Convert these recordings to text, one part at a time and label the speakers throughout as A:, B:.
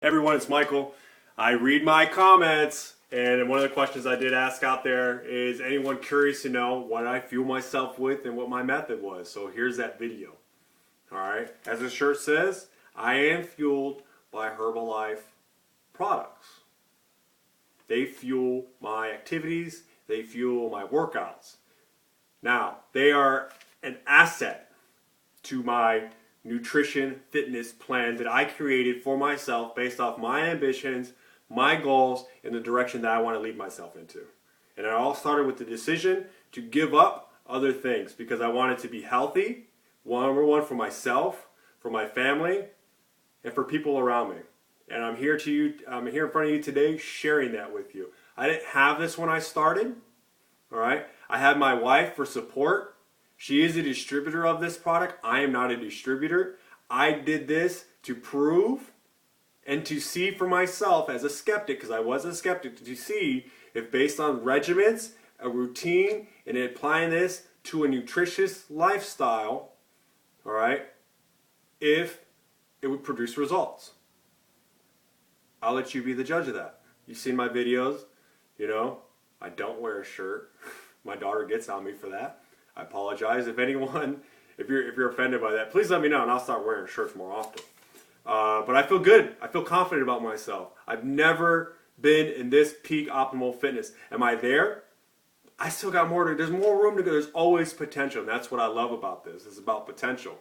A: Everyone, it's Michael. I read my comments, and one of the questions I did ask out there is anyone curious to know what I fuel myself with and what my method was. So here's that video. Alright, as the shirt says, I am fueled by Herbalife products. They fuel my activities, they fuel my workouts. Now, they are an asset to my nutrition fitness plan that I created for myself based off my ambitions, my goals, and the direction that I want to lead myself into. And it all started with the decision to give up other things because I wanted to be healthy, number one, for myself, for my family, and for people around me. And I'm here in front of you today sharing that with you. I didn't have this when I started. All right, I had my wife for support. She is a distributor of this product. I am not a distributor. I did this to prove and to see for myself as a skeptic, because I was a skeptic, to see if based on regimens, a routine, and applying this to a nutritious lifestyle, all right, if it would produce results. I'll let you be the judge of that. You've seen my videos, you know, I don't wear a shirt. My daughter gets on me for that. I apologize. If anyone, if you're offended by that, please let me know and I'll start wearing shirts more often. But I feel good. I feel confident about myself. I've never been in this peak optimal fitness. Am I there? I still got more to, there's more room to go. There's always potential. And that's what I love about this. It's about potential.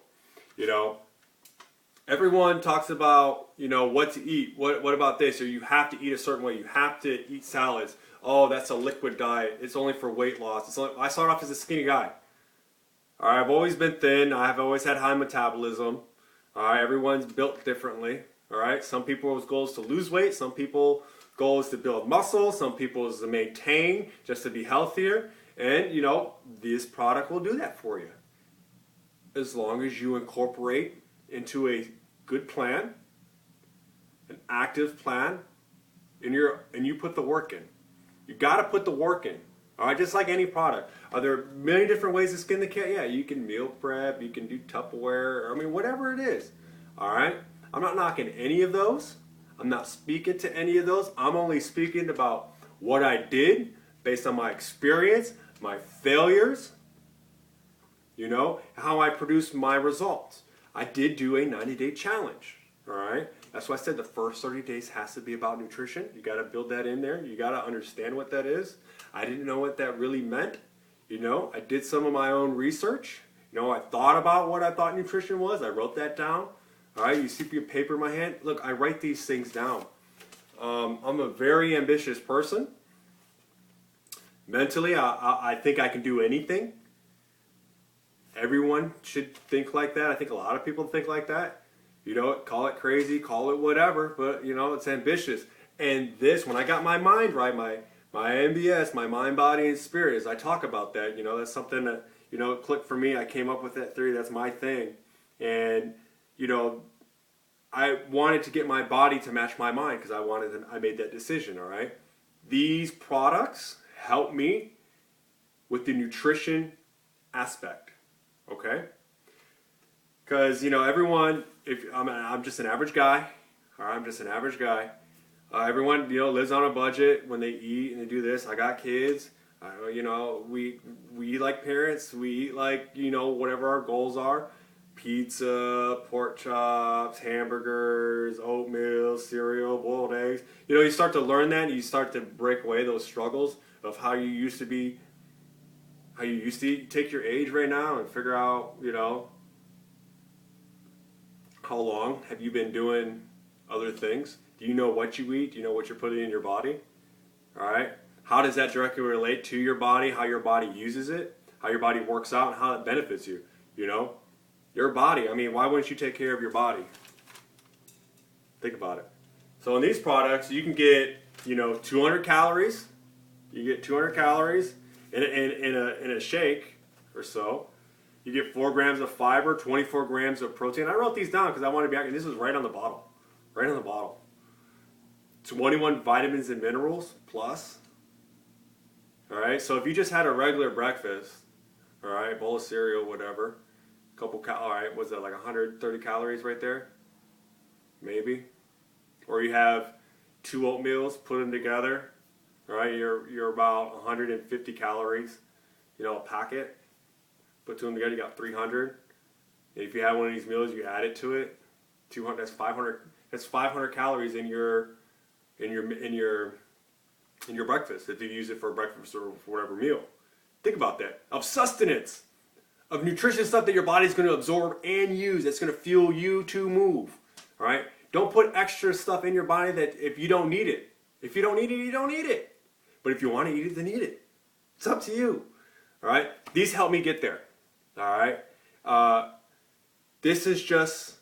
A: You know, everyone talks about, you know, what to eat. What about this? Or you have to eat a certain way. You have to eat salads. Oh, that's a liquid diet. It's only for weight loss. I started off as a skinny guy. All right, I've always been thin. I've always had high metabolism. All right, everyone's built differently. All right, some people's goal is to lose weight. Some people's goal is to build muscle. Some people is to maintain, just to be healthier. And, you know, this product will do that for you. As long as you incorporate into a good plan, an active plan, and you put the work in. You got to put the work in. All right, just like any product. Are there many different ways to skin the cat? Yeah, you can meal prep, you can do Tupperware, I mean, whatever it is. All right, I'm not knocking any of those. I'm not speaking to any of those. I'm only speaking about what I did based on my experience, my failures, you know, how I produced my results. I did do a 90-day challenge. All right, that's why I said the first 30 days has to be about nutrition. You got to build that in there. You got to understand what that is. I didn't know what that really meant. You know, I did some of my own research. You know, I thought about what I thought nutrition was. I wrote that down. All right, you see your paper in my hand? Look, I write these things down. I'm a very ambitious person. Mentally, I think I can do anything. Everyone should think like that. I think a lot of people think like that. You know, call it crazy, call it whatever, but, you know, it's ambitious. And this, when I got my mind right, my MBS, my mind, body, and spirit, as I talk about that, you know, that's something that, you know, clicked for me. I came up with that theory. That's my thing. And, you know, I wanted to get my body to match my mind because I made that decision, all right? These products help me with the nutrition aspect, okay? Because, you know, everyone, if I'm just an average guy, all right, I'm just an average guy. Everyone, you know, lives on a budget when they eat and they do this. I got kids. You know, we eat like parents. We eat like, you know, whatever our goals are. Pizza, pork chops, hamburgers, oatmeal, cereal, boiled eggs. You know, you start to learn that and you start to break away those struggles of how you used to be, how you used to eat. Take your age right now and figure out, you know, how long have you been doing other things? Do you know what you eat? Do you know what you're putting in your body? All right. How does that directly relate to your body, how your body uses it, how your body works out, and how it benefits you? You know, your body. I mean, why wouldn't you take care of your body? Think about it. So in these products, you can get, you know, 200 calories. You get 200 calories in a shake or so. You get 4 grams of fiber, 24 grams of protein. I wrote these down because I want to be accurate. This is right on the bottle. Right on the bottle. 21 vitamins and minerals plus. All right, so if you just had a regular breakfast, all right, bowl of cereal, whatever, all right, was that like 130 calories right there? Maybe. or you have 2 oatmeals, put them together, all right, you're about 150 calories, a packet. Put 2 of them together, you got 300. And if you have one of these meals, you add it to it, 200. That's 500. That's 500 calories in your breakfast if you use it for breakfast or for whatever meal. Think about that. Of sustenance, of nutritious stuff that your body's going to absorb and use. That's going to fuel you to move. All right. Don't put extra stuff in your body that if you don't need it. If you don't need it, you don't need it. But if you want to eat it, then eat it. It's up to you. All right. These help me get there. All right. This is just,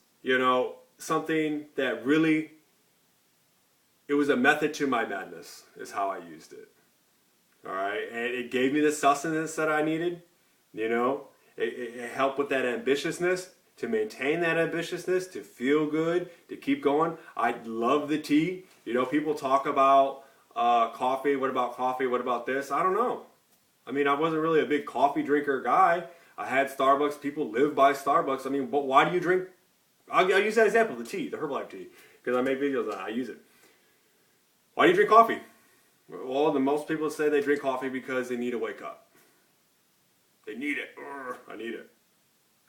A: something that really, it was a method to my madness is how I used it. All right. And it gave me the sustenance that I needed. It helped with that ambitiousness, to maintain that ambitiousness, to feel good, to keep going. I love the tea. People talk about coffee. What about coffee? What about this? I don't know. I wasn't really a big coffee drinker guy. I had Starbucks. People live by Starbucks. But why do you drink? I'll use that example, the tea, the Herbalife tea, because I make videos on it. I use it. Why do you drink coffee? Well, most people say they drink coffee because they need to wake up. They need it. I need it.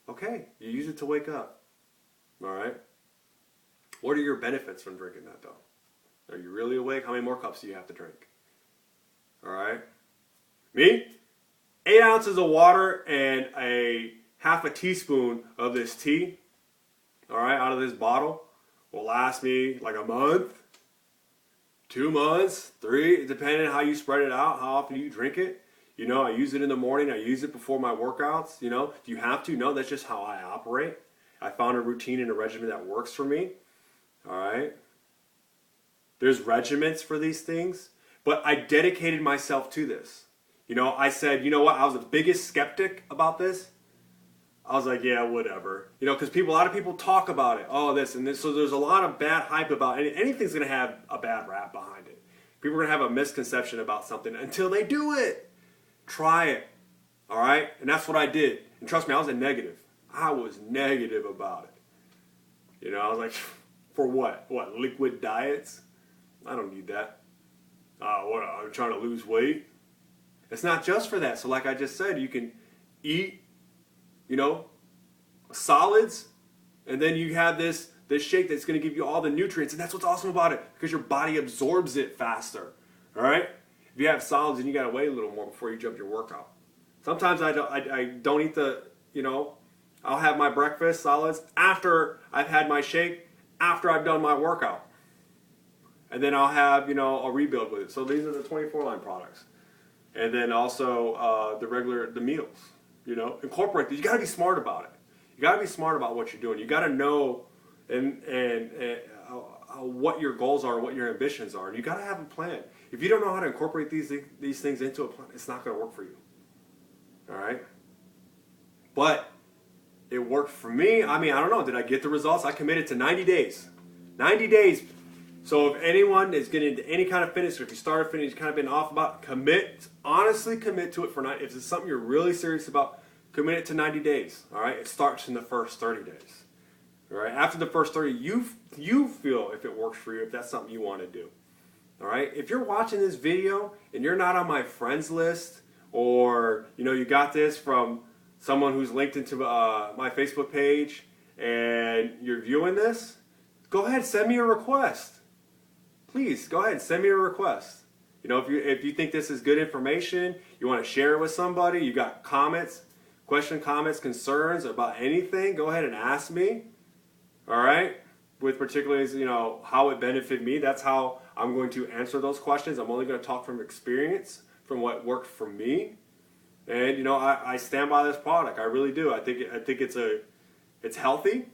A: Okay, you use it to wake up. All right? What are your benefits from drinking that, though? Are you really awake? How many more cups do you have to drink? All right? Me? 8 ounces of water and a half a teaspoon of this tea, all right, out of this bottle will last me like a month, 2 months, 3, depending on how you spread it out, how often you drink it. I use it in the morning. I use it before my workouts. Do you have to? No, that's just how I operate. I found a routine and a regimen that works for me. All right. There's regimens for these things, but I dedicated myself to this. I said, what? I was the biggest skeptic about this. I was like, yeah, whatever. Because a lot of people talk about it. Oh, this and this. So there's a lot of bad hype about it. Anything's going to have a bad rap behind it. People are going to have a misconception about something until they do it. Try it. All right? And that's what I did. And trust me, I was negative. I was negative about it. I was like, for what? What, liquid diets? I don't need that. What, I'm trying to lose weight? It's not just for that. So like I just said, you can eat, solids, and then you have this shake that's going to give you all the nutrients. And that's what's awesome about it, because your body absorbs it faster. All right? If you have solids, then you got to wait a little more before you jump your workout. Sometimes I don't eat I'll have my breakfast, solids, after I've had my shake, after I've done my workout. And then I'll have, a rebuild with it. So these are the 24-line products. And then also the meals, incorporate these. You got to be smart about it. You got to be smart about what you're doing. You got to know and what your goals are, what your ambitions are. And you got to have a plan. If you don't know how to incorporate these things into a plan, it's not going to work for you. All right? But it worked for me. I don't know. Did I get the results? I committed to 90 days. 90 days. So if anyone is getting into any kind of fitness, or if you started fitness, you've kind of been off about, honestly commit to it for 90. If it's something you're really serious about, commit it to 90 days. All right? It starts in the first 30 days. All right? After the first 30, you feel if it works for you, if that's something you want to do. All right? If you're watching this video and you're not on my friends list, or you got this from someone who's linked into my Facebook page, and you're viewing this, go ahead, send me a request. Please go ahead and send me a request. If you think this is good information, you want to share it with somebody, you got comments, concerns about anything, go ahead and ask me. All right? With particularly, how it benefited me. That's how I'm going to answer those questions. I'm only going to talk from experience, from what worked for me. And I stand by this product. I really do. I think it's healthy.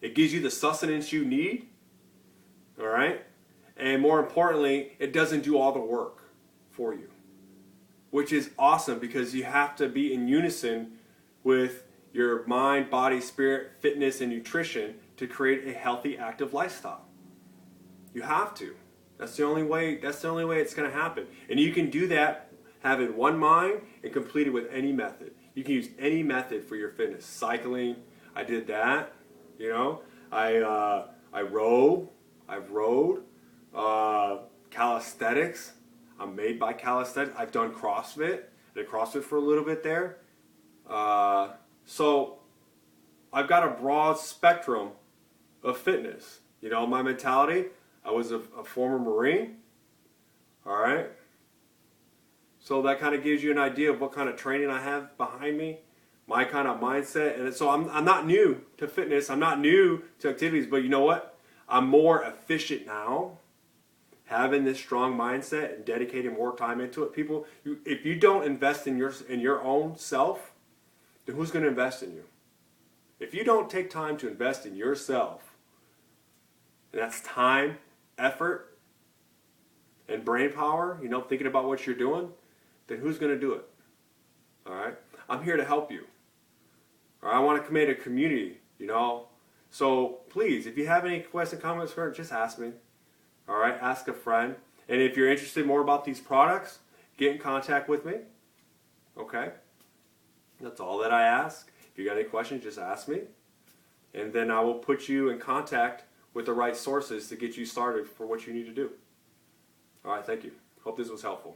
A: It gives you the sustenance you need. All right? And more importantly, it doesn't do all the work for you, which is awesome, because you have to be in unison with your mind, body, spirit, fitness, and nutrition to create a healthy, active lifestyle. You have to. That's the only way it's going to happen. And you can do that having one mind and complete it with any method. You can use any method for your fitness. Cycling, I did that. I row. I've rode, calisthenics. I'm made by calisthenics. I've done CrossFit. I did CrossFit for a little bit there. So I've got a broad spectrum of fitness. You know, my mentality, I was a former Marine. All right. So that kind of gives you an idea of what kind of training I have behind me, my kind of mindset. And so I'm not new to fitness. I'm not new to activities, but you know what? I'm more efficient now, having this strong mindset and dedicating more time into it. People, if you don't invest in your own self, then who's going to invest in you? If you don't take time to invest in yourself, and that's time, effort, and brain power, you know, thinking about what you're doing, then who's going to do it? All right? I'm here to help you. All right? I want to create a community, you know. So please, if you have any questions, comments, just ask me. All right? Ask a friend. And if you're interested more about these products, get in contact with me. Okay? That's all that I ask. If you got any questions, just ask me. And then I will put you in contact with the right sources to get you started for what you need to do. All right, thank you. Hope this was helpful.